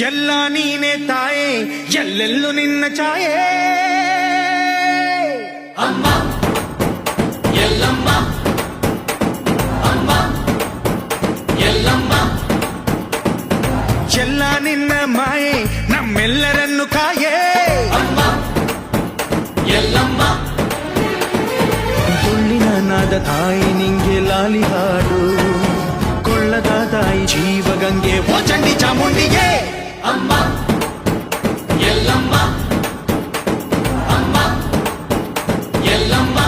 ಎಲ್ಲ ನೀನೆ ತಾಯೇ ಎಲ್ಲೆಲ್ಲೂ ನಿನ್ನ ಛಾಯೆ ಅಮ್ಮ ಎಲ್ಲಮ್ಮ ಅಮ್ಮ ಎಲ್ಲಮ್ಮ ಎಲ್ಲ ನಿನ್ನ ಮಾಯೆ ನಮ್ಮೆಲ್ಲರನ್ನು ಕಾಯೇ ಅಮ್ಮ ಎಲ್ಲಮ್ಮ ತುಳ್ಳಿನ ನಾದ ತಾಯಿ ನಿಂಗೆ ಲಾಲಿ ಹಾಡು ಕೊಳ್ಳದ ತಾಯಿ ಜೀವಗಂಗೆ ಓ ಚಂಡಿ ಚಾಮುಂಡಿಗೆ ಅಮ್ಮ ಎಲ್ಲಮ್ಮ ಅಮ್ಮ ಎಲ್ಲಮ್ಮ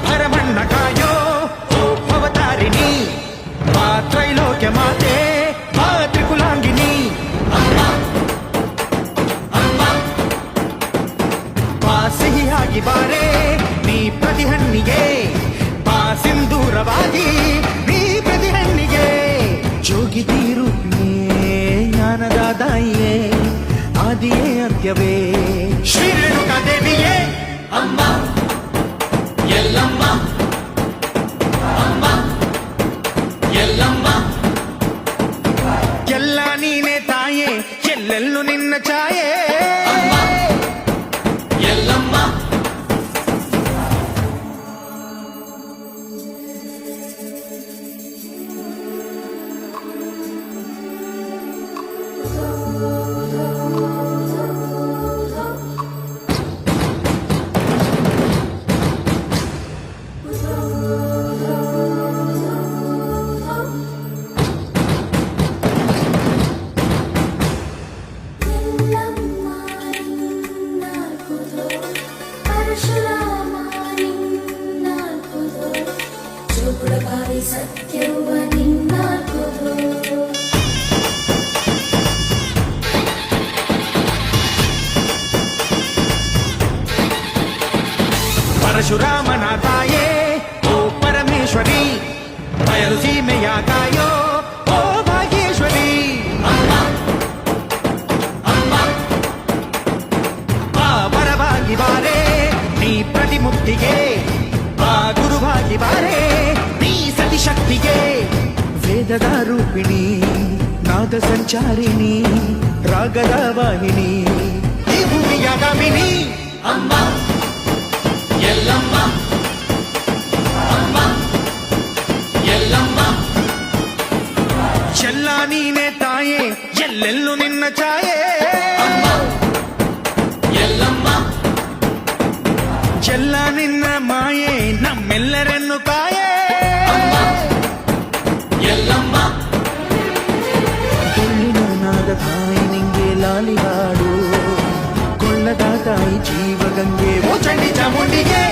ಭರಮಣ್ಣ ಕಾಯೋ ಓ ಭವತಾರಿಣಿ ಮಾ ತ್ರೈಲೋಕ್ಯ ಮಾತೆ ಮಾ ತ್ರಿಕುಲಾಂಗಿನಿ ಬಾ ಸಿಹಿಯಾಗಿ ಬಾರೆ ನೀ ಪ್ರತಿ ಹಣ್ಣಿಗೆ ಬಾ ಸಿಂಧೂರವಾಗಿ ನೀ ಪ್ರತಿ ಹಣ್ಣಿಗೆ ಜೋಗಿ ತೀರುಪಿಯೇ ಜ್ಞಾನದ ದಾಯಿಯೇ ಆದಿಯೇ ಅಂತ್ಯವೇ ಶ್ರೀ ರೇಣುಕಾ ದೇವಿಯೇ ಅಮ್ಮ ಎಲ್ಲಮ್ಮ ಅಮ್ಮ ಎಲ್ಲಮ್ಮ ಎಲ್ಲ ನೀನೆ ತಾಯೇ ಎಲ್ಲೆಲ್ಲೂ ನಿನ್ನ ಛಾಯೆ ಅಮ್ಮ ಎಲ್ಲಮ್ಮ ಸತ್ಯವ ನಿನ್ನ ಪರಶುರಾಮನ ತಾಯೇ ಓ ಪರಮೇಶ್ವರಿ ಬಯಲು ಸೀಮೆಯ ಕಾಯೋ ಓ ಭಾಗ್ಯೇಶ್ವರಿ ಬಾ ಬರವಾಗಿ ಬಾರೆ ನೀ ಪ್ರತಿಮುಕ್ತಿಗೆ ಬಾ ಗುರುವಾಗಿ ಬಾರೆ ನೀ ಸತಿಶಕ್ತಿಗೆ ವೇದದ ರೂಪಿಣಿ ನಾದ ಸಂಚಾರಿಣಿ ರಾಗದ ವಾಹಿನಿ ಈ ಭೂಮಿಯ ಗಾಮಿನಿ ಅಮ್ಮ ಎಲ್ಲಮ್ಮ ಅಮ್ಮ ಎಲ್ಲಮ್ಮ ಎಲ್ಲ ನೀನೆ ತಾಯೇ ಎಲ್ಲೆಲ್ಲೂ ನಿನ್ನ ಛಾಯೆ ಅಮ್ಮ ಎಲ್ಲಮ್ಮ ಎಲ್ಲ ನಿನ್ನ ಮಾಯೆ ನಮ್ಮೆಲ್ಲರನ್ನು ಕಾಯೇ ಅಮ್ಮ ಎಲ್ಲಮ್ಮ ತುಳ್ಳಿನ ನಾದ ತಾಯಿ ನಿಂಗೆ ಲಾಲಿ ಹಾಡು ಕೊಳ್ಳದ ತಾಯಿ ಜೀವಗಂಗೆ ಓ ಚಂಡಿ ಚಾಮುಂಡಿಗೆ